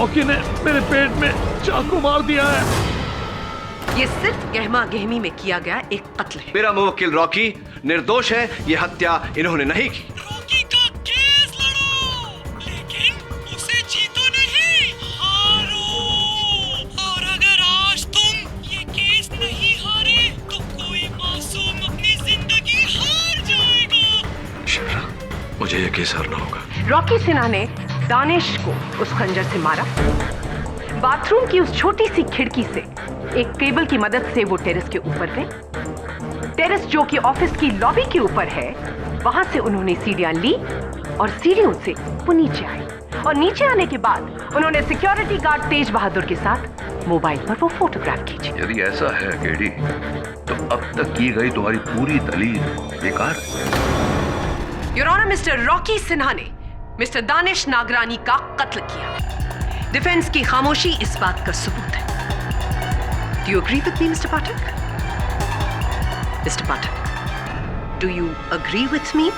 Rocky ने मेरे पेट में चाकू मार दिया है। ये सिर्फ गहमा गहमी में किया गया एक कत्ल है। मेरा मुवक्किल रॉकी निर्दोष है, ये हत्या इन्होंने नहीं की। रॉकी का केस लड़ो, लेकिन उसे जीतो नहीं, हारो। और अगर आज तुम ये केस नहीं हारे तो कोई मासूम अपनी जिंदगी हार जाएगा। शिप्रा, मुझे ये केस हारना होगा। रॉकी सिन्हा ने दानिश को उस खंजर से मारा। बाथरूम की उस छोटी सी खिड़की से एक केबल की मदद से वो टेरेस के ऊपर गए। टेरेस जो कि ऑफिस की लॉबी के ऊपर है, वहां से उन्होंने सीढ़ियां ली और सीढ़ियों से वो नीचे आए। और नीचे आने के बाद उन्होंने सिक्योरिटी गार्ड तेज बहादुर के साथ मोबाइल पर वो फोटोग्राफ खींची। यदि ऐसा है केडी, तो अब तक की गई तुम्हारी पूरी दलील बेकार है। Your honour, mister Rocky Sinha ने मिस्टर दानिश नागरानी का कत्ल किया। डिफेंस की खामोशी इस बात का सबूत है। Do you agree with me, Mr. Pathak? Mr. Pathak, do you agree with me?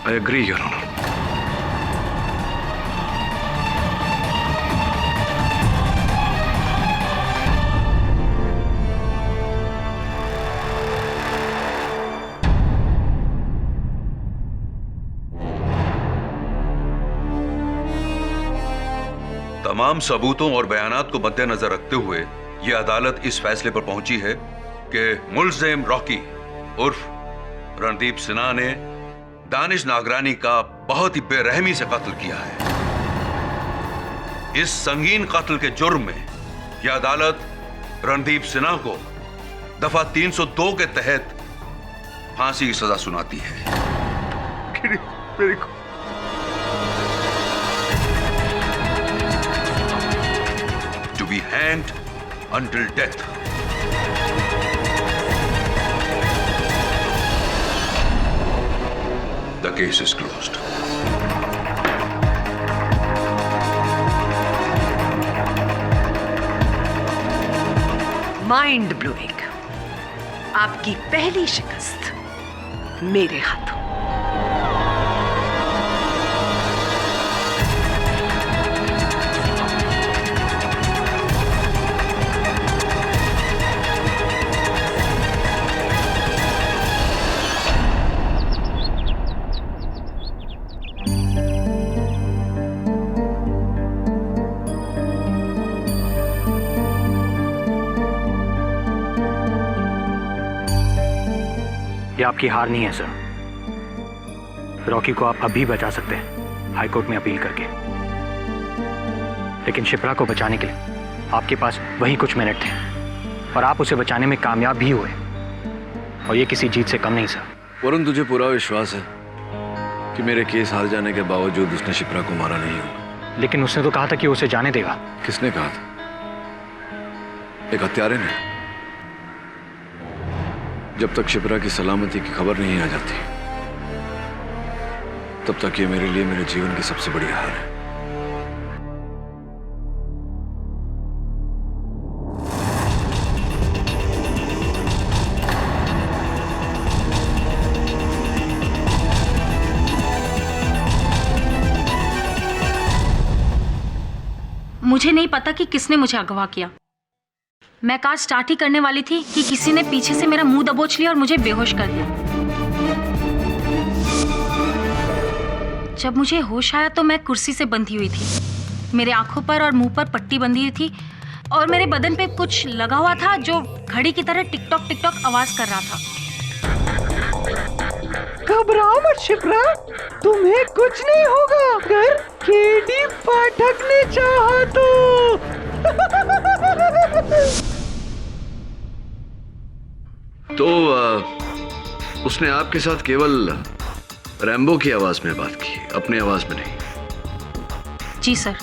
I agree, Your Honor. तमाम सबूतों और बयानात को मद्देनजर रखते हुए यह अदालत इस फैसले पर पहुंची है कि मुल्जिम रॉकी उर्फ रणदीप सिन्हा ने दानिश नागरानी का बहुत ही बेरहमी से कत्ल किया है। इस संगीन कत्ल के जुर्म में यह अदालत रणदीप सिन्हा को दफा 302 के तहत फांसी की सजा सुनाती है। मेरे को to be hanged until death. The case is closed. Mind blowing. आपकी पहली शिकस्त मेरे हाथों। ये आपकी हार नहीं है सर। रॉकी को आप अभी बचा सकते हैं हाईकोर्ट में अपील करके, लेकिन शिप्रा को बचाने के लिए आपके पास वही कुछ मिनट थे और आप उसे बचाने में कामयाब भी हुए, और ये किसी जीत से कम नहीं सर। वरुण, तुझे पूरा विश्वास है कि मेरे केस हार जाने के बावजूद उसने शिप्रा को मारा नहीं होगा? लेकिन उसने तो कहा था कि उसे जाने देगा। किसने कहा था? एक हत्यारे ने। जब तक शिप्रा की सलामती की खबर नहीं आ जाती, तब तक ये मेरे लिए मेरे जीवन की सबसे बड़ी हार है। मुझे नहीं पता कि किसने मुझे अगवा किया। मैं कार स्टार्ट ही करने वाली थी कि किसी ने पीछे से मेरा मुंह दबोच लिया और मुझे बेहोश कर दिया। जब मुझे होश आया तो मैं कुर्सी से बंधी हुई थी। मेरे आंखों पर और मुंह पर पट्टी बंधी हुई थी और मेरे बदन पे कुछ लगा हुआ था जो घड़ी की तरह टिक टॉक आवाज कर रहा था। घबराओ मत शिप्रा, तुम्हें कुछ नहीं होगा अगर केडी पाठक ने चाहा तो। तो उसने आपके साथ केवल रैम्बो की आवाज में बात की, अपनी आवाज में नहीं। जी सर,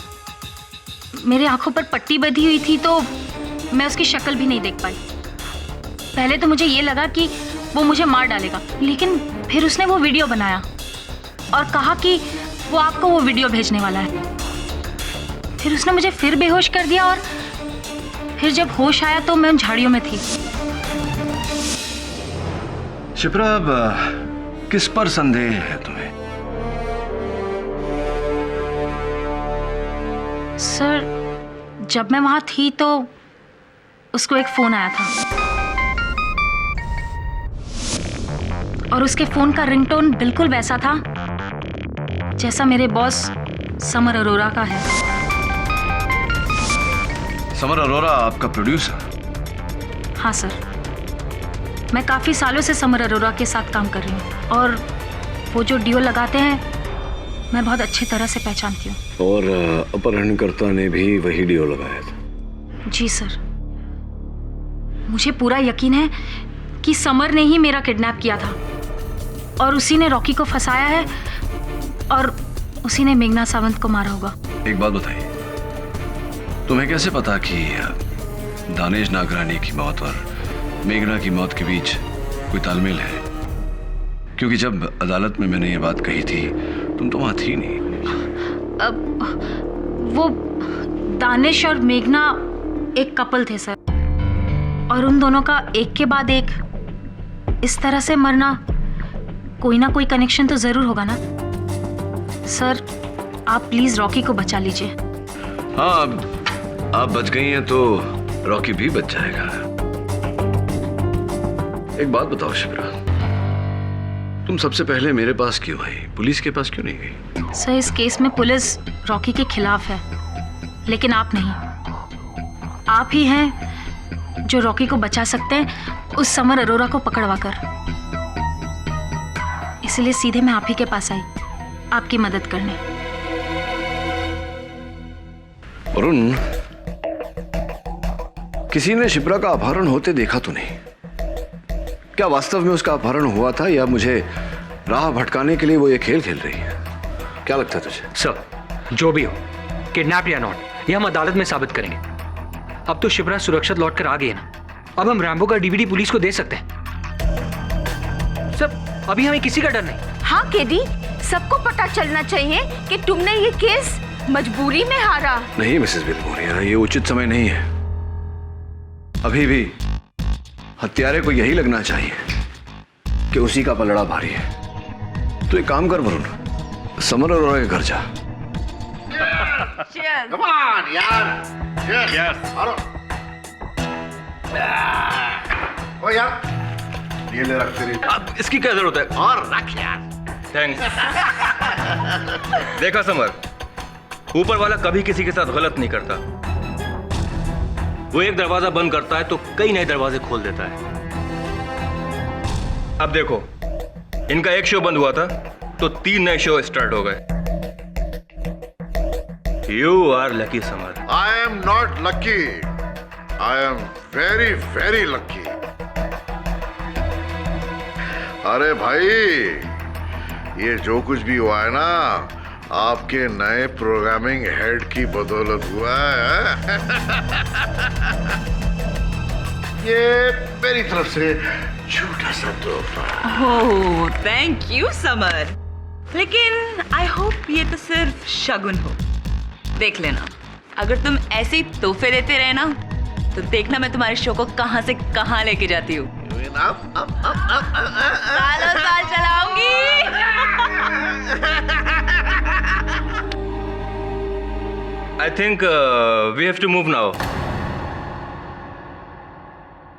मेरे आंखों पर पट्टी बंधी हुई थी तो मैं उसकी शक्ल भी नहीं देख पाई। पहले तो मुझे ये लगा कि वो मुझे मार डालेगा, लेकिन फिर उसने वो वीडियो बनाया और कहा कि वो आपको वो वीडियो भेजने वाला है। फिर उसने मुझे फिर बेहोश कर दिया और फिर जब होश आया तो मैं उन झाड़ियों में थी। शिप्रा, अब किस पर संदेह है तुम्हें? सर, जब मैं वहां थी तो उसको एक फोन आया था और उसके फोन का रिंगटोन बिल्कुल वैसा था जैसा मेरे बॉस समर अरोरा का है। समर अरोरा आपका प्रोड्यूसर? हाँ सर, मैं काफी सालों से समर अरोरा के साथ काम कर रही हूँ और वो जो डियो लगाते हैं मैं बहुत अच्छी तरह से पहचानती हूँ। और अपहरणकर्ता ने भी वही डियो लगाया था? जी सर, मुझे पूरा यकीन है कि समर ने ही मेरा किडनैप किया था और उसी ने रॉकी को फंसाया है और उसी ने मेघना सावंत को मारा होगा। एक बात बताइए, तुम्हें कैसे पता कि दानिश नागरानी की मौत और मेघना की मौत के बीच कोई तालमेल है? क्योंकि जब अदालत में मैंने ये बात कही थी तुम तो वहां थी नहीं। वो दानिश और मेघना एक कपल थे सर, और उन दोनों का एक के बाद एक इस तरह से मरना, कोई ना कोई कनेक्शन तो जरूर होगा ना। सर, आप प्लीज रॉकी को बचा लीजिए। हाँ, अब आप बच गई हैं तो रॉकी भी बच जाएगा। एक बात बताओ शिप्रा, तुम सबसे पहले मेरे पास क्यों आई, पुलिस के पास क्यों नहीं गई? सर, इस केस में पुलिस रॉकी के खिलाफ है, लेकिन आप नहीं। आप ही हैं जो रॉकी को बचा सकते हैं उस समर अरोरा को पकड़वा कर। इसलिए सीधे मैं आप ही के पास आई, आपकी मदद करने। वरुण, किसी ने शिप्रा का अपहरण होते देखा तो नहीं? क्या वास्तव में उसका अपहरण हुआ था या मुझे राह भटकाने के लिए वो ये खेल खेल रही है? क्या लगता है तुझे? सर, जो भी हो, किडनैप या नॉट, ये हम अदालत में साबित करेंगे। अब तो शिप्रा सुरक्षित लौटकर आ गई है ना, अब हम रैम्बो का डीवीडी पुलिस को दे सकते हैं। सर, अभी हमें किसी का डर नहीं। हाँ केडी, सबको पता चलना चाहिए कि तुमने ये केस मजबूरी में हारा। नहीं मिसेस बिलमोरिया, ये उचित समय नहीं है। अभी भी हत्यारे को यही लगना चाहिए कि उसी का पलड़ा भारी है। तो एक काम कर वरुण, समर अरोरा के घर जा। Come on, यार। Yes. मारो। ओ यार, ये ले रख तेरी। अब इसकी क्या जरूरत है? और रख यार। थैंक्स। देखा समर, ऊपर वाला कभी किसी के साथ गलत नहीं करता। वो एक दरवाजा बंद करता है तो कई नए दरवाजे खोल देता है। अब देखो, इनका एक शो बंद हुआ था तो 3 नए शो स्टार्ट हो गए। You are lucky, summer. I am not lucky. I am very, very lucky. अरे भाई, ये जो कुछ भी हुआ है ना, आपके नए प्रोग्रामिंग हेड की बदौलत हुआ है। ये मेरी तरफ से छोटा सा तोहफा। ओह, थैंक यू समर। लेकिन आई होप ये तो सिर्फ शगुन हो। देख लेना, अगर तुम ऐसे ही तोहफे देते रहे ना तो देखना मैं तुम्हारे शो को कहां से कहां लेके जाती हूँ। सालों साल चलाऊंगी। I think we have to move now.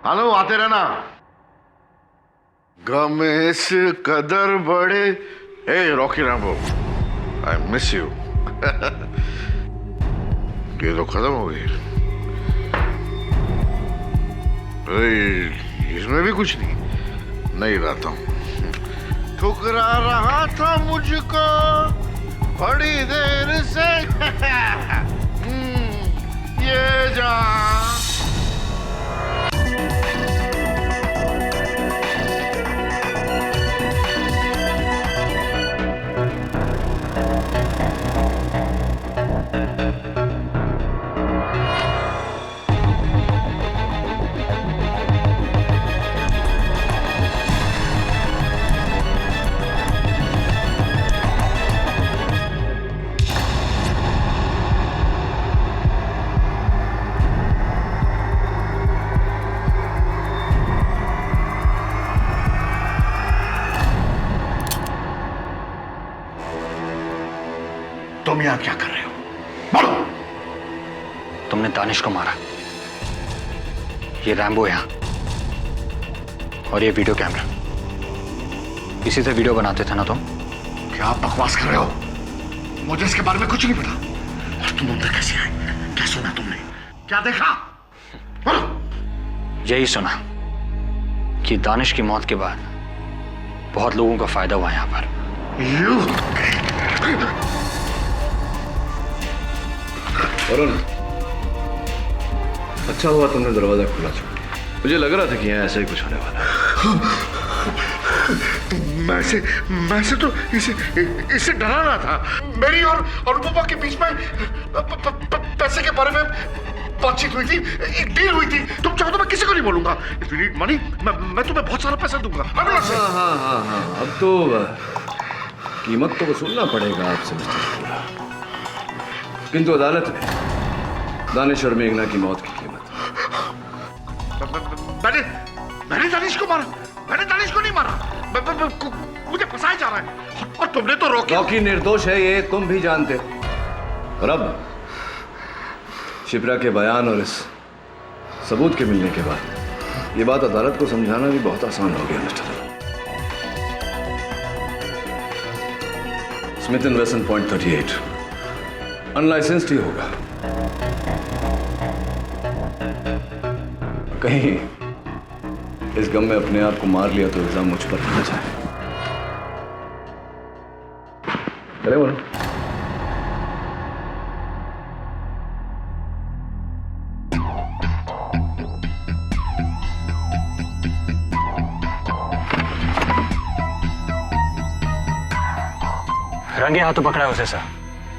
Hello, आते रहना। गम इस कदर बड़े। Hey Rocky Rambo, I miss you. ये तो खत्म हो गई। इसमें भी कुछ नहीं रहता हूँ। ठुकरा रहा था मुझको बड़ी देर से। ये जान। तुम यहाँ क्या कर रहे हो? बोलो। तुमने दानिश को मारा। ये रैम्बो यहाँ और ये वीडियो कैमरा, इसी से वीडियो बनाते थे ना तुम? क्या बकवास कर रहे हो? मुझे इसके बारे में कुछ नहीं पता। और तुम अंदर कैसे आए? क्या सुना तुमने? क्या देखा? बोलो। यही सुना कि दानिश की मौत के बाद बहुत लोगों का फायदा हुआ यहाँ पर। वरुण, अच्छा हुआ तुमने दरवाजा खुला छोड़ दिया। मुझे लग रहा था कि यहाँ ऐसे ही कुछ होने वाला है। मैं से तो इसे डरा रहा था। मेरी और रूपा के बीच में पैसे के बारे में बातचीत हुई थी, एक डील हुई थी। तुम चाहो तो मैं किसी को नहीं बोलूंगा। इफ यू नीड मनी, मैं तुम्हें बहुत सारा पैसा दूंगा। हाँ, अब तो कीमत तो वसूलना पड़ेगा आपसे मिस्टर शुक्ला, किंतु अदालत में दानिश और मेघना की मौत की कीमत। मैंने दानिश को मारा? मैंने दानिश को नहीं मारा। मुझे फंसाया जा रहा है। और तुमने तो रॉकी निर्दोष है, ये तुम भी जानते हो। और अब शिप्रा के बयान और इस सबूत के मिलने के बाद ये बात अदालत को समझाना भी बहुत आसान हो गया mister. Smith and Wesson point 38 unlicensed ही होगा। कहीं इस गम में अपने आप को मार लिया तो इल्जाम मुझ पर न जाए। अरे बोलो। रंगे हाथों पकड़ा है उसे सर।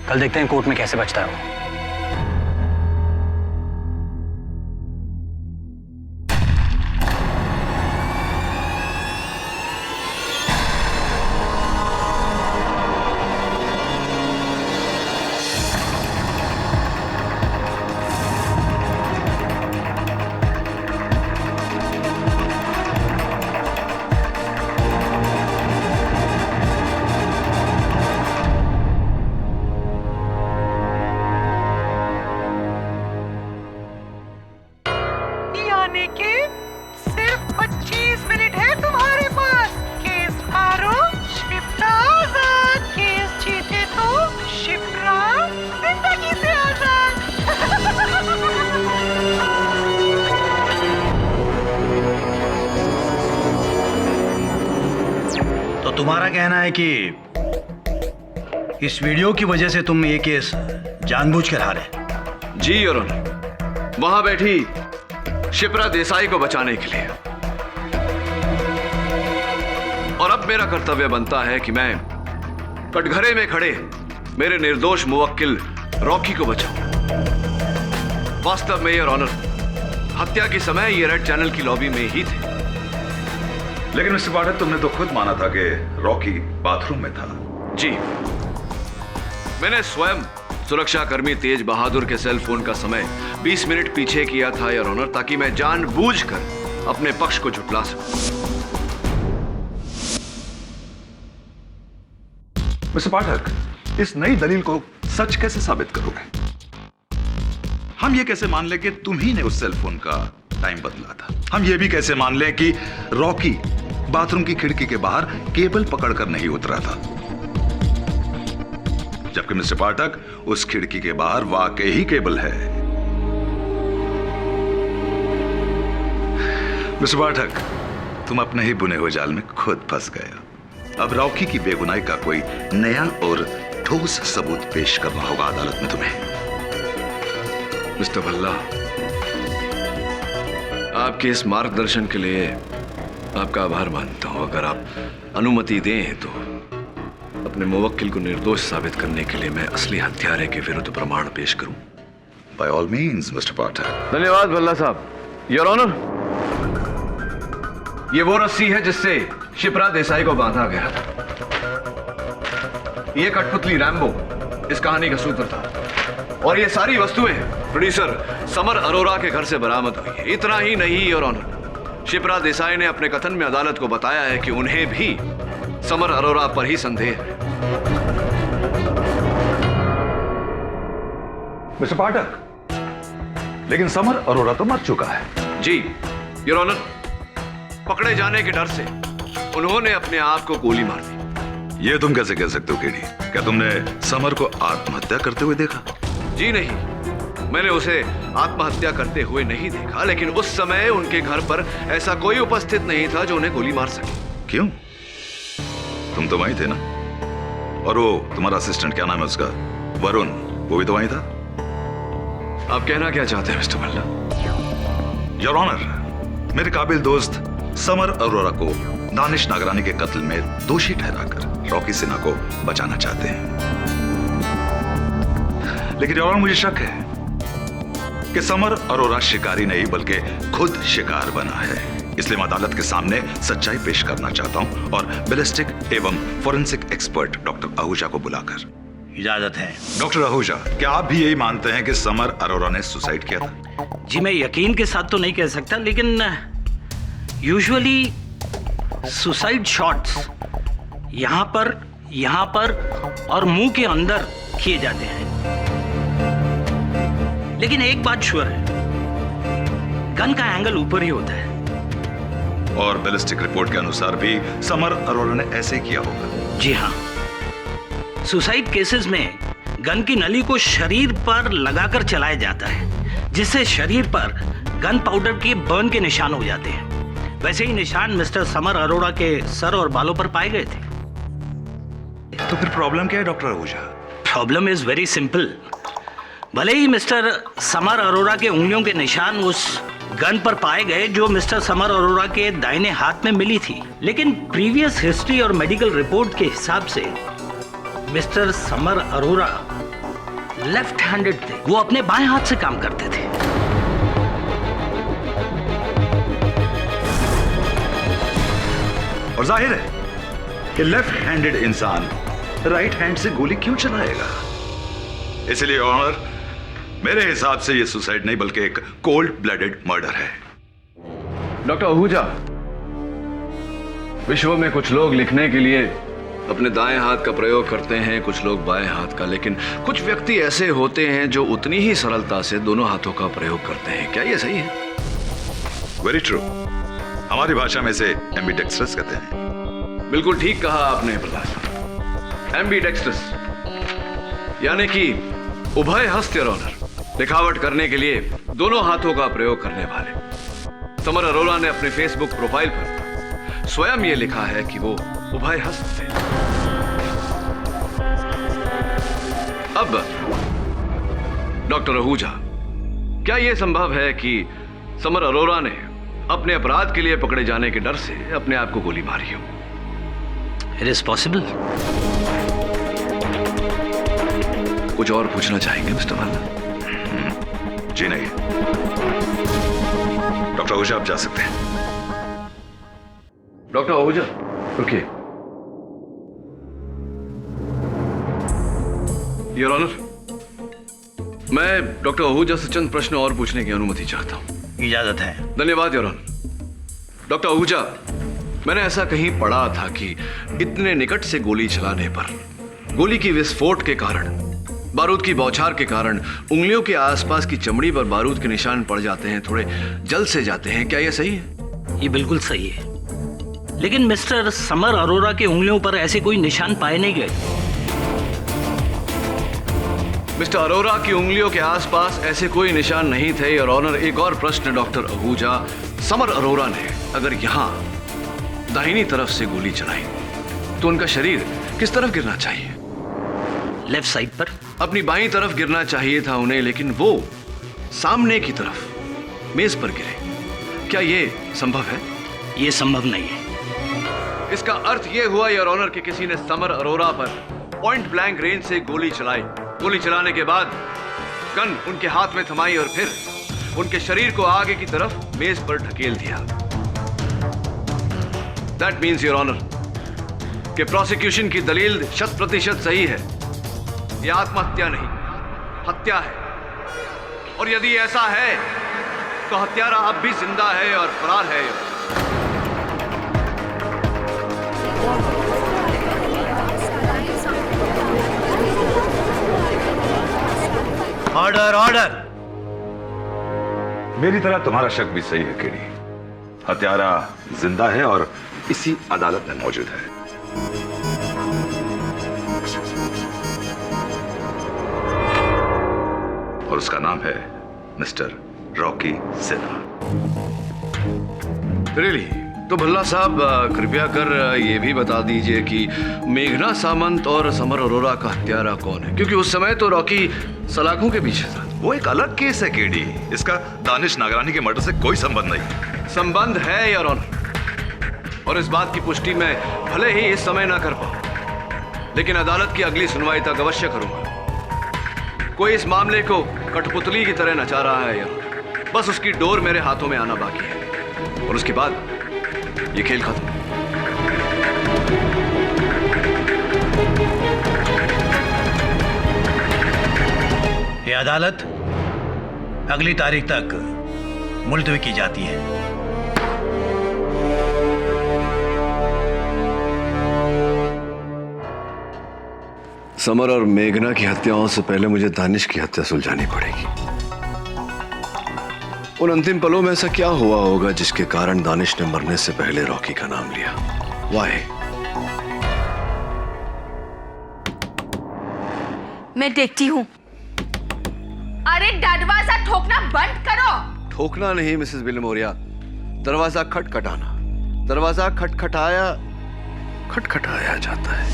कल देखते हैं कोर्ट में कैसे बचता है वो। यानी कि सिर्फ 25 मिनट है तुम्हारे पास। केस हारो, शिप्रा आजाद। केस जीते तो शिप्रा जिंदगी से आजाद। तो तुम्हारा कहना है कि इस वीडियो की वजह से तुम ये केस जानबूझकर हारे? जी और वहां बैठी शिप्रा देसाई को बचाने के लिए। और अब मेरा कर्तव्य बनता है कि मैं कटघरे में खड़े मेरे निर्दोष मुवक्किल रॉकी को बचाऊं। वास्तव में योर ऑनर, हत्या के समय ये रेड चैनल की लॉबी में ही थे। लेकिन मिस्टर पाठक, तुमने तो खुद माना था कि रॉकी बाथरूम में था। जी, मैंने स्वयं सुरक्षा कर्मी तेज बहादुर के सेल फोन का समय 20 मिनट पीछे किया था योर ऑनर, ताकि मैं जानबूझकर अपने पक्ष को झुठला सकूं। मिस्टर पाठक, इस नई दलील को सच कैसे साबित करोगे? हम ये कैसे मान लें कि तुम ही ने उस सेल फोन का टाइम बदला था? हम ये भी कैसे मान लें कि रॉकी बाथरूम की खिड़की के बाहर केबल पकड़कर नहीं उतरा था, जबकि मिस्टर पाठक उस खिड़की के बाहर वाकई ही केबल है? मिस्टर पाठक, तुम अपने ही बुने हुए जाल में खुद फंस गए। अब रॉकी की बेगुनाही का कोई नया और ठोस सबूत पेश करना होगा अदालत में तुम्हें। मिस्टर भल्ला, आपके इस मार्गदर्शन के लिए आपका आभार मानता हूं। अगर आप अनुमति दें तो अपने मुवक्किल को निर्दोष साबित करने के लिए मैं असली हत्यारे के विरुद्ध प्रमाण पेश करूं। बाय ऑल मीन्स मिस्टर पाठक। धन्यवाद भल्ला साहब। योर ऑनर, ये वो रस्सी है जिससे शिप्रा देसाई को बांधा गया था। ये कठपुतली रैम्बो इस कहानी का सूत्र था, और ये सारी वस्तुएं प्रोड्यूसर समर अरोरा के घर से बरामद हुई है। इतना ही नहीं योर ऑनर, शिप्रा देसाई ने अपने कथन में अदालत को बताया है कि उन्हें भी समर अरोरा पर ही संदेह है। मिस्टर पाठक, लेकिन समर अरोरा तो मर चुका है। जी योर ऑनर, पकड़े जाने के डर से उन्होंने अपने आप को गोली मार दी। ये तुम कैसे कह सकते हो केडी? क्या तुमने समर को आत्महत्या करते हुए देखा? जी नहीं, मैंने उसे आत्महत्या करते हुए नहीं देखा, लेकिन उस समय उनके घर पर ऐसा कोई उपस्थित नहीं था जो उन्हें गोली मार सके। क्यों? तुम तो वहीं थे ना? और वो तुम्हारा असिस्टेंट, क्या नाम है उसका, वरुण, वो भी तो वहीं था। आप कहना क्या चाहते हैं मिस्टर भल्ला? योर ऑनर, मेरे काबिल दोस्त समर अरोरा को दानिश नागरानी के कत्ल में दोषी ठहराकर रॉकी सिन्हा को बचाना चाहते हैं। लेकिन योर ऑनर, मुझे शक है कि समर अरोरा शिकारी नहीं बल्कि खुद शिकार बना है। इसलिए मैं अदालत के सामने सच्चाई पेश करना चाहता हूं और बैलिस्टिक एवं फोरेंसिक एक्सपर्ट डॉक्टर आहूजा को बुलाकर। इजाजत है। डॉक्टर आहूजा, क्या आप भी यही मानते हैं कि समर अरोरा ने सुसाइड किया था? जी, मैं यकीन के साथ तो नहीं कह सकता, लेकिन यूजुअली सुसाइड शॉट्स यहाँ पर और मुंह के अंदर किए जाते हैं। लेकिन एक बात श्योर है, गन का एंगल ऊपर ही होता है। और बैलिस्टिक रिपोर्ट के अनुसार भी समर अरोरा ने ऐसे किया होगा। जी हाँ, सुसाइड केसेस में गन की नली को शरीर पर लगाकर चलाया जाता है, जिससे शरीर पर गन पाउडर के बर्न के निशान हो जाते हैं। वैसे ही निशान मिस्टर समर अरोरा के सर और बालों पर पाए गए थे। तो फिर प्रॉब्लम क्या है doctor Ahuja? Problem is very simple. भले ही मिस्टर समर अरोरा के उंगलियों के निशान उस गन पर पाए गए जो मिस्टर समर अरोरा के दाहिने हाथ में मिली थी, लेकिन प्रीवियस हिस्ट्री और मेडिकल रिपोर्ट के हिसाब से mister summer Arora left handed थे। वो अपने बाएं हाथ से काम करते थे। और जाहिर है कि लेफ्ट हैंडेड इंसान राइट हैंड से गोली क्यों चलाएगा? इसलिए ऑनर, मेरे हिसाब से यह सुसाइड नहीं बल्कि एक कोल्ड ब्लडेड मर्डर है। डॉक्टर आहूजा, विश्व में कुछ लोग लिखने के लिए अपने दाएं हाथ का प्रयोग करते हैं, कुछ लोग बाएं हाथ का, लेकिन कुछ व्यक्ति ऐसे होते हैं जो उतनी ही सरलता से दोनों हाथों का प्रयोग करते हैं। क्या यह सही है? Very true. हमारी भाषा में इसे एम्बिडेक्स्ट्रस कहते हैं। बिल्कुल ठीक कहा आपने प्रहलाद। एम्बिडेक्स्ट्रस यानी कि उभय हस्त योर ऑनर, दिखावट करने के लिए दोनों हाथों का प्रयोग करने वाले। समर अरोरा ने अपने फेसबुक प्रोफाइल पर स्वयं यह लिखा है कि वो उभय हस्त थे। अब डॉक्टर आहूजा, क्या यह संभव है कि समर अरोरा ने अपने अपराध के लिए पकड़े जाने के डर से अपने आप को गोली मारी हो? It is possible. कुछ और पूछना चाहेंगे मिस्टर भल्ला? जी नहीं। डॉक्टर आहूजा, आप जा सकते हैं। डॉक्टर आहूजा, रुकिए। योर ऑनर, मैं डॉक्टर आहूजा से चंद प्रश्न और पूछने की अनुमति चाहता हूं। इजाजत है। धन्यवाद योर ऑनर। डॉक्टर आहूजा, मैंने ऐसा कहीं पढ़ा था कि इतने निकट से गोली चलाने पर गोली की विस्फोट के कारण, बारूद की बौछार के कारण उंगलियों के आसपास की चमड़ी पर बारूद के निशान पड़ जाते हैं, थोड़े जल से जाते हैं। क्या यह सही है? ये बिल्कुल सही है, लेकिन मिस्टर समर अरोरा के उंगलियों पर ऐसे कोई निशान पाए नहीं गए। मिस्टर अरोरा की उंगलियों के आसपास ऐसे कोई निशान नहीं थे। और ऑनर, एक और प्रश्न डॉक्टर आहूजा, समर अरोरा ने अगर यहां दाहिनी तरफ से गोली चलाई तो उनका शरीर किस तरफ गिरना चाहिए? लेफ्ट साइड पर। अपनी बाईं तरफ गिरना चाहिए था उन्हें, लेकिन वो सामने की तरफ मेज पर गिरे। क्या यह संभव है? यह संभव नहीं है। इसका अर्थ यह हुआ योर ऑनर कि किसी ने समर अरोरा पर पॉइंट ब्लैंक रेंज से गोली चलाई। गोली चलाने के बाद गन उनके हाथ में थमाई और फिर उनके शरीर को आगे की तरफ मेज पर ढकेल दिया। दैट मीन्स योर ऑनर कि प्रोसिक्यूशन की दलील 100% सही है। यह आत्महत्या नहीं, हत्या है। और यदि ऐसा है तो हत्यारा अब भी जिंदा है और फरार है। Order order. मेरी तरह तुम्हारा शक भी सही है केडी। हत्यारा जिंदा है और इसी अदालत में मौजूद है। और उसका नाम है मिस्टर रॉकी सिन्हा। रियली? तो भल्ला साहब कृपया कर ये भी बता दीजिए कि मेघना सामंत और समर अरोरा का हत्यारा कौन है, क्योंकि उस समय तो रॉकी सलाखों के पीछे था। वो एक अलग केस है केडी। इसका दानिश नागरानी के मर्डर से कोई संबंध नहीं। संबंध है योर ऑनर, और इस बात की पुष्टि मैं भले ही इस समय ना कर पाऊं, लेकिन अदालत की अगली सुनवाई तक अवश्य करूंगा। कोई इस मामले को कठपुतली की तरह नचा रहा है योर ऑनर। बस उसकी डोर मेरे हाथों में आना बाकी है, और उसके बाद ये खेल खत्म। ये अदालत अगली तारीख तक मुलतवी की जाती है। समर और मेघना की हत्याओं से पहले मुझे दानिश की हत्या सुलझानी पड़ेगी। उन अंतिम पलों में ऐसा क्या हुआ होगा जिसके कारण दानिश ने मरने से पहले रॉकी का नाम लिया? वाई? मैं देखती हूँ। अरे दरवाजा ठोकना बंद करो। ठोकना नहीं मिसेस विल्मोरिया, दरवाजा खटखटाना। दरवाजा खटखटाया जाता है।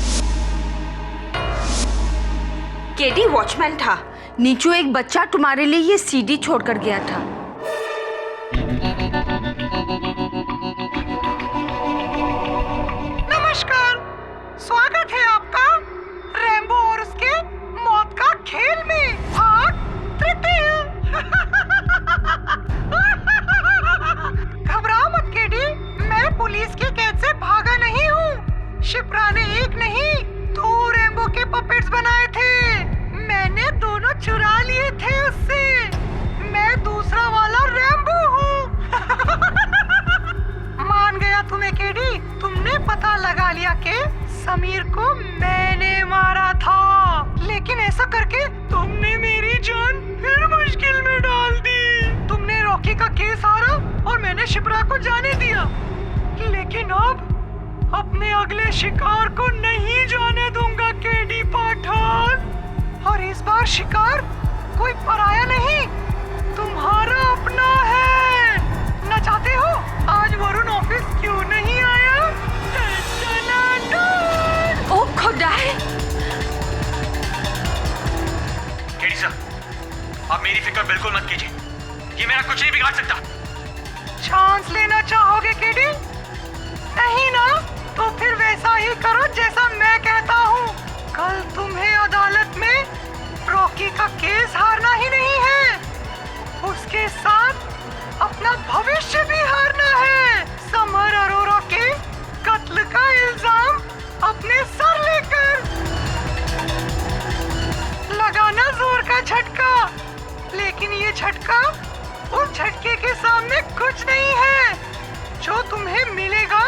केडी वॉचमैन था। नीचू एक बच्चा तुम्हारे लिए ये सीडी छोड़कर गया था। नमस्कार, स्वागत है आपका रैम्बो और उसके मौत का खेल में भाग 3। घबराओ मत केडी, मैं पुलिस की कैद से भागा नहीं हूँ। शिप्रा ने एक नहीं 2 रैम्बो के पपेट्स बनाए थे। मैंने दोनों चुरा लिए थे उससे। मैं दूसरा वाला रैम्बो हूँ। मान गया तुम्हें केडी। तुमने पता लगा लिया कि समीर को मैंने मारा था, लेकिन ऐसा करके तुमने मेरी जान फिर मुश्किल में डाल दी। तुमने रॉकी का केस हारा और मैंने शिप्रा को जाने दिया, लेकिन अब अपने अगले शिकार को नहीं जाने दूंगा केडी पाठक। और इस बार शिकार कोई पराया नहीं, तुम्हारा अपना है। न चाहते हो आज वरुण ऑफिस क्यों नहीं आया? ओ खुदा है। केडी सर, आप मेरी फिक्र बिल्कुल मत कीजिए। ये मेरा कुछ नहीं बिगाड़ सकता। चांस लेना चाहोगे केडी? नहीं ना, तो फिर वैसा ही करो जैसा मैं कहता हूँ। कल तुम्हें अदालत में रॉकी का केस हारना ही नहीं है, उसके साथ अपना भविष्य भी हारना है। समर अरोरा के कत्ल का इल्जाम अपने सर लेकर लगाना जोर का झटका, लेकिन ये झटका उस झटके के सामने कुछ नहीं है जो तुम्हें मिलेगा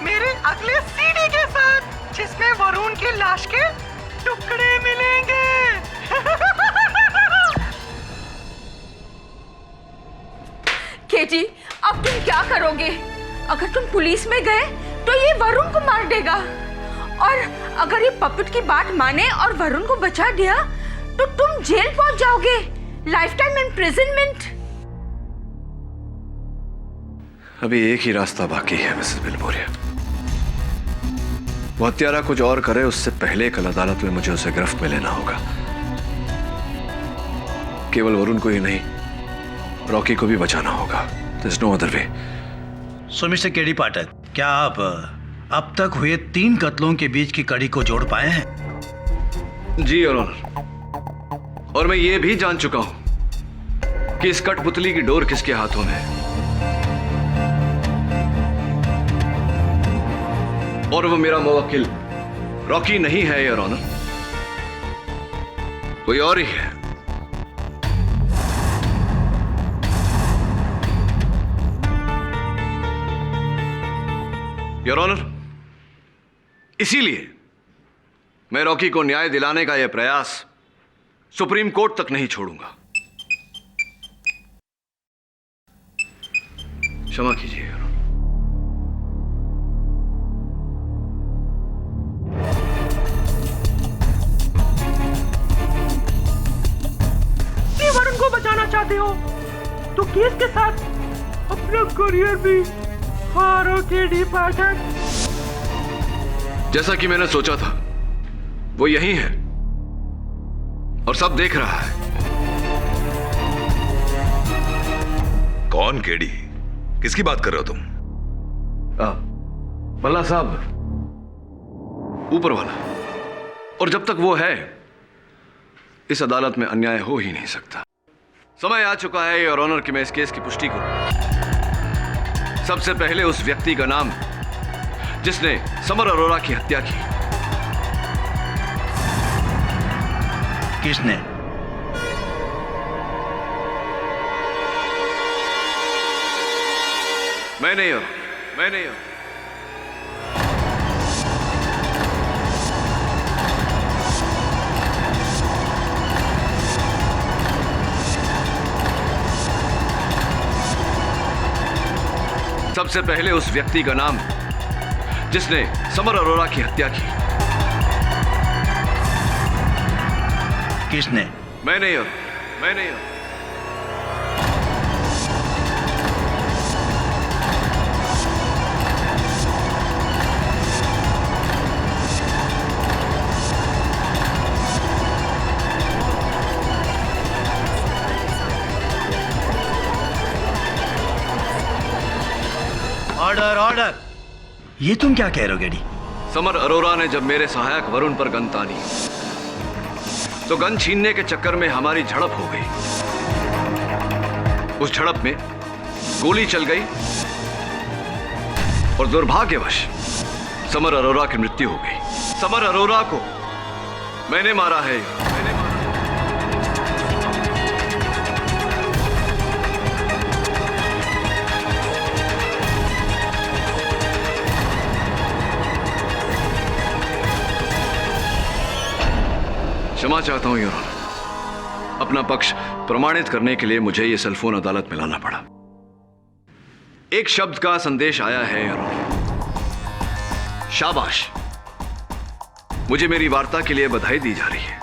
मेरे अगले सीडी के साथ, जिसमें वरुण की लाश के टुकड़े मिलेंगे। केडी, अब तुम क्या करोगे? अगर तुम पुलिस में गए तो ये वरुण को मार देगा, और अगर ये पपेट की बात माने और वरुण को बचा दिया तो तुम जेल पहुंच जाओगे, लाइफ टाइम इम्प्रिजनमेंट। अभी एक ही रास्ता बाकी है मिसेस विल्मोरिया। वो हत्यारा कुछ और करे उससे पहले कल अदालत में मुझे उसे गिरफ्त में लेना होगा। केवल वरुण को ही नहीं, रॉकी को भी बचाना होगा। There's no other way. सो मिस्टर केडी पाठक, क्या आप अब तक हुए 3 कत्लों के बीच की कड़ी को जोड़ पाए हैं? जी योर ऑनर, और मैं ये भी जान चुका हूं कि इस कठपुतली की डोर किसके हाथों में है, और वो मेरा मुवक्किल रॉकी नहीं है योर ऑनर, कोई और ही है। योर ऑनर, इसीलिए मैं रॉकी को न्याय दिलाने का यह प्रयास सुप्रीम कोर्ट तक नहीं छोड़ूंगा। क्षमा कीजिए। वरुण को बचाना चाहते हो तो केस के साथ अपना करियर भी हारो केडी पाठक। जैसा कि मैंने सोचा था वो यही है और सब देख रहा है। कौन केडी? किसकी बात कर रहे हो तुम? भल्ला साहब, ऊपर वाला। और जब तक वो है इस अदालत में अन्याय हो ही नहीं सकता। समय आ चुका है योर ऑनर कि मैं इस केस की पुष्टि करूं। सबसे पहले उस व्यक्ति का नाम जिसने समर अरोरा की हत्या की। किसने? मैंने हूं। सबसे पहले उस व्यक्ति का नाम जिसने समर अरोरा की हत्या की। किसने? मैंने हूं। Order order. ये तुम क्या कह रहे हो गेडी? समर अरोरा ने जब मेरे सहायक वरुण पर गन तानी तो गन छीनने के चक्कर में हमारी झड़प हो गई। उस झड़प में गोली चल गई और दुर्भाग्यवश समर अरोरा की मृत्यु हो गई। समर अरोरा को मैंने मारा है। क्षमा चाहता हूं योर ऑनर। अपना पक्ष प्रमाणित करने के लिए मुझे यह सेलफोन अदालत में लाना पड़ा। एक शब्द का संदेश आया है योर ऑनर। शाबाश। मुझे मेरी वार्ता के लिए बधाई दी जा रही है।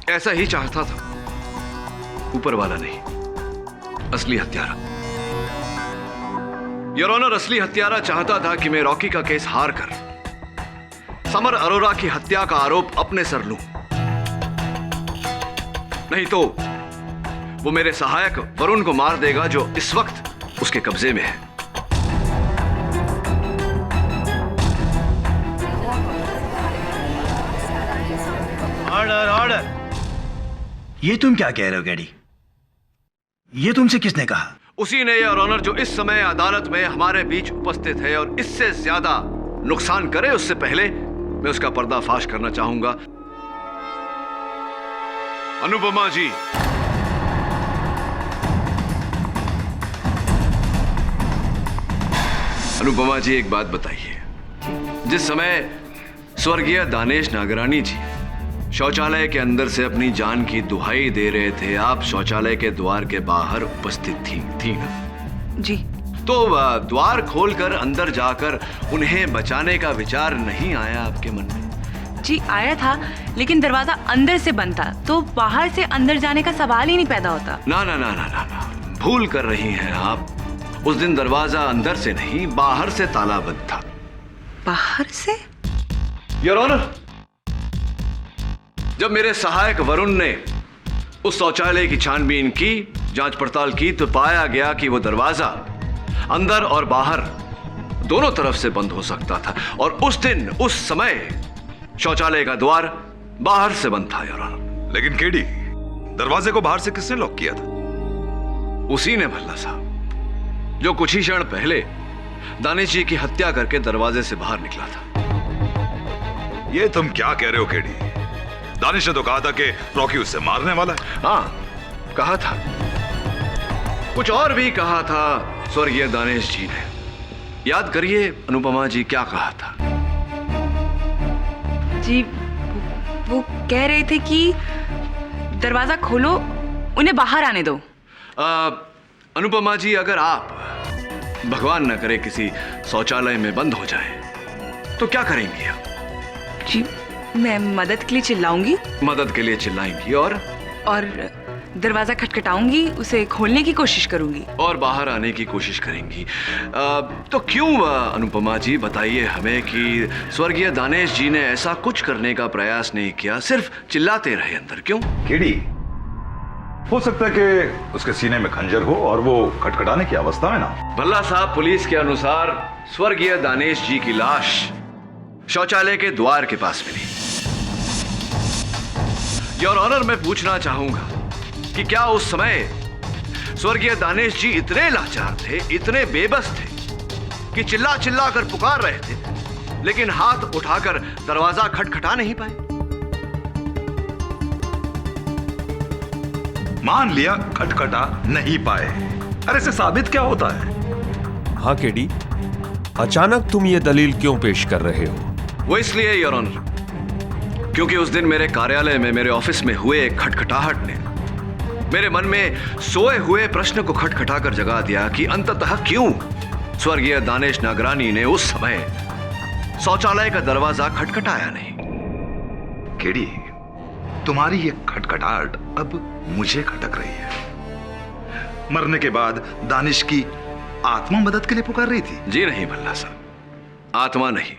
ऐसा ही चाहता था, ऊपर वाला नहीं, असली हत्यारा। योर ऑनर, असली हत्यारा चाहता था कि मैं रॉकी का केस हार कर समर अरोरा की हत्या का आरोप अपने सर लूं। नहीं तो वो मेरे सहायक वरुण को मार देगा जो इस वक्त उसके कब्जे में है। Order order. ये तुम क्या कह रहे हो गेडी? ये तुमसे किसने कहा? उसी ने योर ऑनर जो इस समय अदालत में हमारे बीच उपस्थित है और इससे ज्यादा नुकसान करे उससे पहले मैं उसका पर्दाफाश करना चाहूंगा। अनुपमा जी, अनुपमा जी, एक बात बताइए। जिस समय स्वर्गीय दानेश नागरानी जी शौचालय के अंदर से अपनी जान की दुहाई दे रहे थे, आप शौचालय के द्वार के बाहर उपस्थित थी ना? जी। तो द्वार खोलकर अंदर जाकर उन्हें बचाने का विचार नहीं आया आपके मन में? जी आया था, लेकिन दरवाजा अंदर से बंद था, तो बाहर से अंदर जाने का सवाल ही नहीं पैदा होता। ना ना ना ना ना ना, भूल कर रही हैं आप। उस दिन दरवाजा अंदर से नहीं, बाहर से ताला बंद था। बाहर से? योर ऑनर, जब मेरे सहायक वरुण ने उस शौचालय की छानबीन की, जांच पड़ताल की, तो पाया गया कि वो दरवाजा अंदर और बाहर दोनों तरफ से बंद हो सकता था। और उस दिन उस समय शौचालय का द्वार बाहर से बंद था योर ऑनर। लेकिन केडी, दरवाजे को बाहर से किसने लॉक किया था? उसी ने भल्ला साहब, जो कुछ ही क्षण पहले दानिश जी की हत्या करके दरवाजे से बाहर निकला था। ये तुम क्या कह रहे हो केडी? दानिश ने तो कहा था कि रॉकी उससे मारने वाला है। हाँ, कहा था। कुछ और भी कहा था स्वर्गीय दानिश जी ने। याद करिए अनुपमा जी, क्या कहा था? जी वो कह रहे थे कि दरवाजा खोलो, उन्हें बाहर आने दो। अनुपमा जी, अगर आप भगवान न करे किसी शौचालय में बंद हो जाए तो क्या करेंगी आप? जी, मैं मदद के लिए चिल्लाऊंगी। मदद के लिए चिल्लाएंगी और दरवाजा खटखटाऊंगी, उसे खोलने की कोशिश करूंगी और बाहर आने की कोशिश करेंगी। तो क्यों अनुपमा जी, बताइए हमें कि स्वर्गीय दानेश जी ने ऐसा कुछ करने का प्रयास नहीं किया, सिर्फ चिल्लाते रहे अंदर, क्यों? केडी, हो सकता है कि उसके सीने में खंजर हो और वो खटखटाने की अवस्था में ना हो। भल्ला साहब, पुलिस के अनुसार स्वर्गीय दानेश जी की लाश शौचालय के द्वार के पास मिली। योर ऑनर, मैं पूछना चाहूंगा कि क्या उस समय स्वर्गीय दानेश जी इतने लाचार थे, इतने बेबस थे कि चिल्ला चिल्ला कर पुकार रहे थे लेकिन हाथ उठाकर दरवाजा खटखटा नहीं पाए? मान लिया खटखटा नहीं पाए, अरे इससे साबित क्या होता है? हाँ केडी, अचानक तुम ये दलील क्यों पेश कर रहे हो? वो इसलिए योर ऑनर, क्योंकि उस दिन मेरे कार्यालय में, मेरे ऑफिस में हुए एक खटखटाहट ने मेरे मन में सोए हुए प्रश्न को खटखटाकर जगा दिया कि अंततः क्यों स्वर्गीय दानेश नागरानी ने उस समय शौचालय का दरवाजा खटखटाया नहीं। केडी, तुम्हारी ये खटखटाहट अब मुझे खटक रही है। मरने के बाद दानिश की आत्मा मदद के लिए पुकार रही थी? जी नहीं भल्ला साहब, आत्मा नहीं,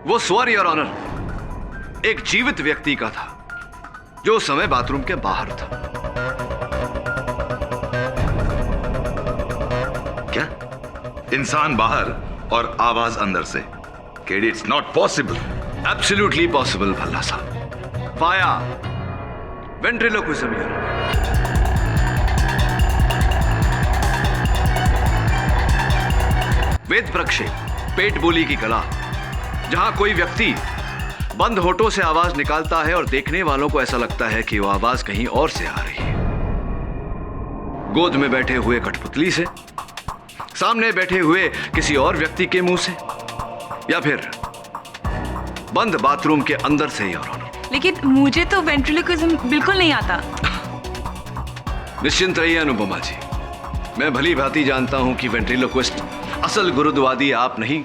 वो स्वर योर ऑनर एक जीवित व्यक्ति का था जो उस समय बाथरूम के बाहर था। क्या? इंसान बाहर और आवाज अंदर से? KD, it's not possible. Absolutely possible Bhalla साहब, वाया वेंट्रिलोक्विज्म योर ऑनर। वेद प्रक्षेप, पेट बोली की कला, जहां कोई व्यक्ति बंद होठों से आवाज निकालता है और देखने वालों को ऐसा लगता है कि वो आवाज कहीं और से आ रही है। गोद में बैठे हुए कठपुतली से, सामने बैठे हुए किसी और व्यक्ति के मुंह से, या फिर बंद बाथरूम के अंदर से योर ऑनर। लेकिन मुझे तो वेंट्रिलोक्विज्म बिल्कुल नहीं आता। निश्चिंत रहिए अनुपमा जी, मैं भली भांति जानता हूं कि वेंट्रिलोक्विस्ट असल गुरुद्वादी आप नहीं,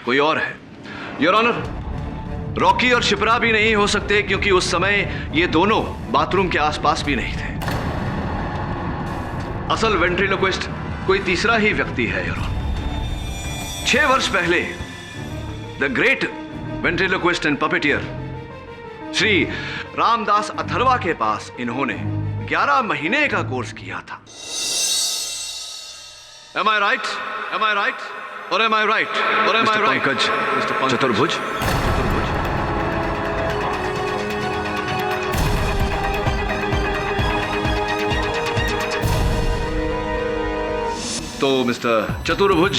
कोई और है। योर ऑनर, रॉकी और शिप्रा भी नहीं हो सकते क्योंकि उस समय ये दोनों बाथरूम के आसपास भी नहीं थे। असल वेंट्रिलोक्विस्ट कोई तीसरा ही व्यक्ति है योर ऑनर। 6 वर्ष पहले the great ventriloquist and puppeteer Shri Ramdas Atharva के पास इन्होंने 11 महीने का कोर्स किया था। Am I right? Am I right? Or am I right? Or am I right? Mr. Pankaj चतुर्भुज। तो मिस्टर चतुर्भुज,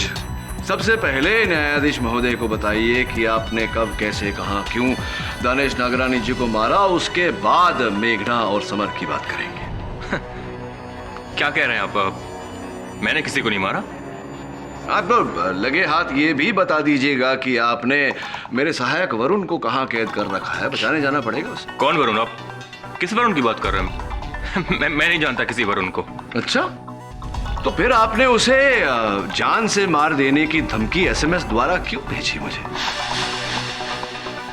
सबसे पहले न्यायाधीश महोदय को बताइए कि आपने कब, कैसे, कहां, क्यों दानेश नागरानी जी को मारा। उसके बाद मेघना और समर की बात करेंगे। क्या कह रहे हैं आप? मैंने किसी को नहीं मारा। आप लगे हाथ ये भी बता दीजिएगा कि आपने मेरे सहायक वरुण को कहां कैद कर रखा है, बचाने जाना पड़ेगा उसे। कौन वरुण? आप किस वरुण की बात कर रहे हैं? मैं नहीं जानता किसी वरुण को। अच्छा, तो फिर आपने उसे जान से मार देने की धमकी SMS द्वारा क्यों भेजी मुझे?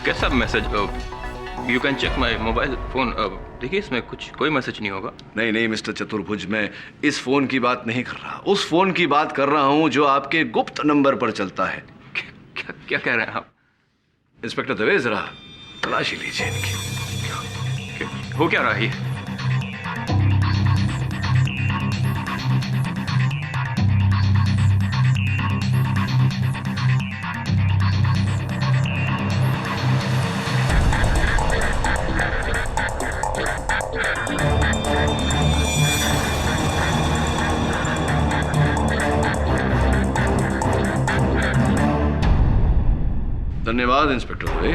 कैसा message? You can check my mobile phone. देखिए, इसमें कोई मैसेज नहीं होगा। नहीं मिस्टर चतुर्भुज, मैं इस फोन की बात नहीं कर रहा, उस फोन की बात कर रहा हूं जो आपके गुप्त नंबर पर चलता है। क्या कह रहे हैं आप? इंस्पेक्टर दवे, जरा तलाशी लीजिए इनकी। हो क्या रहा है ये? धन्यवाद इंस्पेक्टर दवे।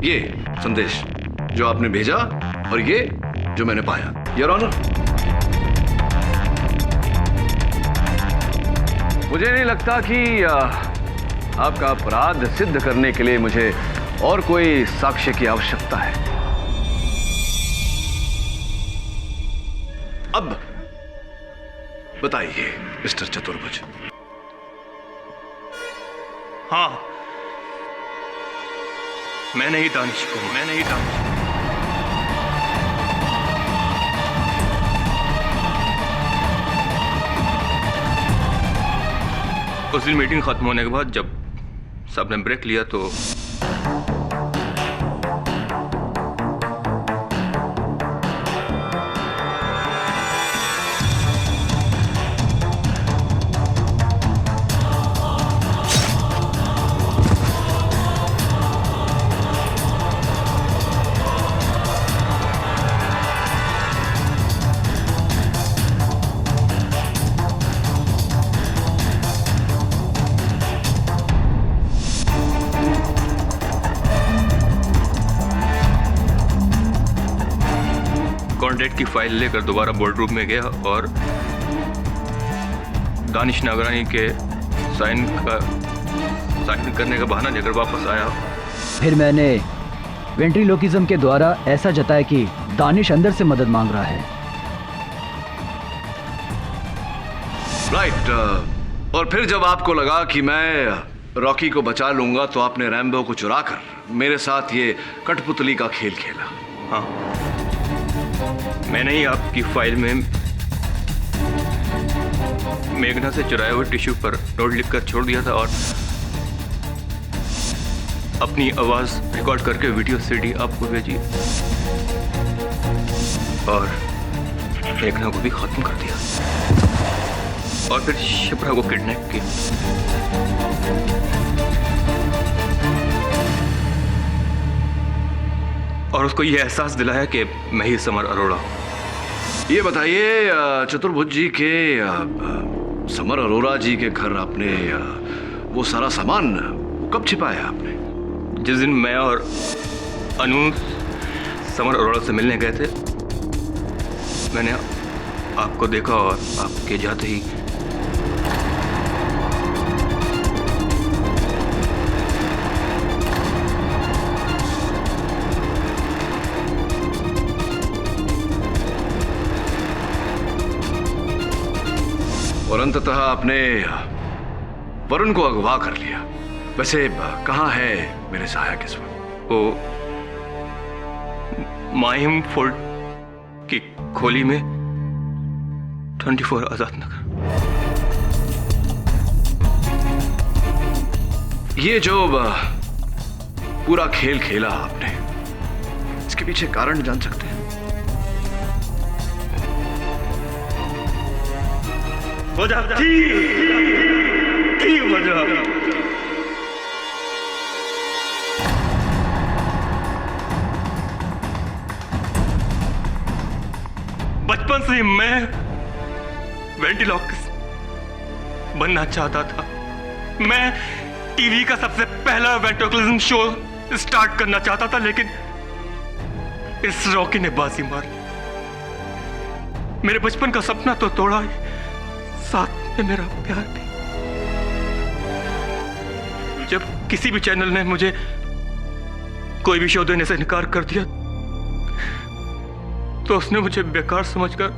ये संदेश जो आपने भेजा और ये जो मैंने पाया योर ऑनर। मुझे नहीं लगता कि आपका अपराध सिद्ध करने के लिए मुझे और कोई साक्ष्य की आवश्यकता है? अब बताइए मिस्टर चतुर्भुज। हाँ, मैंने ही दानिश को उस दिन मीटिंग खत्म होने के बाद जब सबने ब्रेक लिया तो कॉन्ट्रैक्ट की फाइल लेकर दोबारा बोर्ड रूम में गया और दानिश नागरानी के साइन करने का बहाना लेकर वापस आया। फिर मैंने वेंट्रीलोकिज्म के द्वारा ऐसा जताया कि दानिश अंदर से मदद मांग रहा है। राइट। और फिर जब आपको लगा कि मैं रॉकी को बचा लूंगा तो आपने रैम्बो को चुराकर मेरे साथ ये कठपुतली का खेल खेला। हाँ, मैंने ही आपकी फाइल में मेघना से चुराए हुए टिश्यू पर नोट लिखकर छोड़ दिया था और अपनी आवाज रिकॉर्ड करके वीडियो सीडी आपको भेजी और मेघना को भी खत्म कर दिया और फिर शिप्रा को किडनैप किया। और उसको यह एहसास दिलाया कि मैं ही समर अरोड़ा हूं। ये बताइए चतुर्भुज जी के समर अरोड़ा जी के घर आपने वो सारा सामान कब छिपाया आपने? जिस दिन मैं और अनु समर अरोड़ा से मिलने गए थे मैंने आपको देखा और आपके जाते ही और अंततः आपने वरुण को अगवा कर लिया। वैसे कहाँ है मेरे सहायक इस वक्त? वो माहिम फोर्ट की खोली में 24 आजाद नगर। ये जो पूरा खेल खेला आपने, इसके पीछे कारण जान सकते हैं? बचपन से ही मैं वेंट्रीलोक्विस्ट बनना चाहता था। मैं टीवी का सबसे पहला वेंट्रीलोक्विज्म शो स्टार्ट करना चाहता था, लेकिन इस रॉकी ने बाजी मार ली। मेरे बचपन का सपना तो तोड़ा ही, साथ में मेरा प्यार भी। जब किसी भी चैनल ने मुझे कोई भी शो देने से इनकार कर दिया तो उसने मुझे बेकार समझकर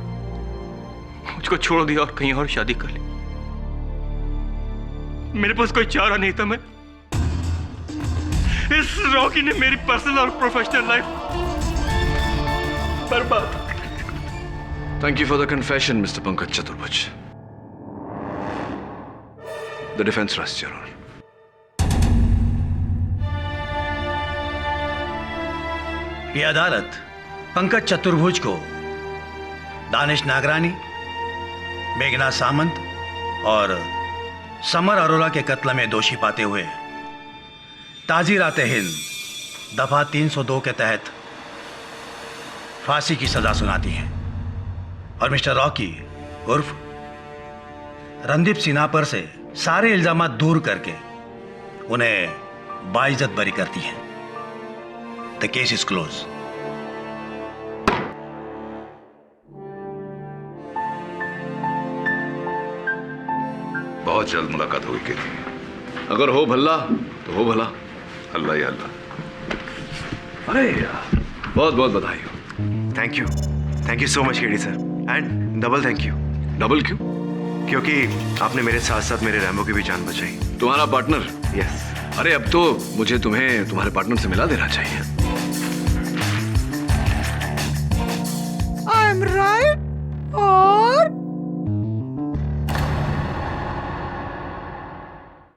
मुझको छोड़ दिया और कहीं और शादी कर ली। मेरे पास कोई चारा नहीं था। मैं इस रॉकी ने मेरी पर्सनल और प्रोफेशनल लाइफ बर्बाद। Thank you for the confession, Mr. Pankaj Chaturbhuj. The defense rests, Your Honor. यह अदालत पंकज चतुर्भुज को दानिश नागरानी, मेघना सामंत और समर अरोड़ा के कत्ल में दोषी पाते हुए ताज़ीरात-ए-हिंद दफा 302 के तहत फांसी की सजा सुनाती है और मिस्टर रॉकी उर्फ रणदीप सिन्हा पर से सारे इल्जामात दूर करके उन्हें बाइज्जत बरी करती है। The case is close. बहुत जल्द मुलाकात होगी। अगर हो भला तो हो भला। अल्लाह ही अल्लाह। अरे बहुत बहुत बधाई हो। Thank you so much KD sir, and double thank you. Double क्यों? क्योंकि आपने मेरे साथ साथ मेरे रैम्बो की भी जान बचाई। तुम्हारा पार्टनर? यस। अरे अब तो मुझे तुम्हें तुम्हारे पार्टनर से मिला देना चाहिए। I'm right or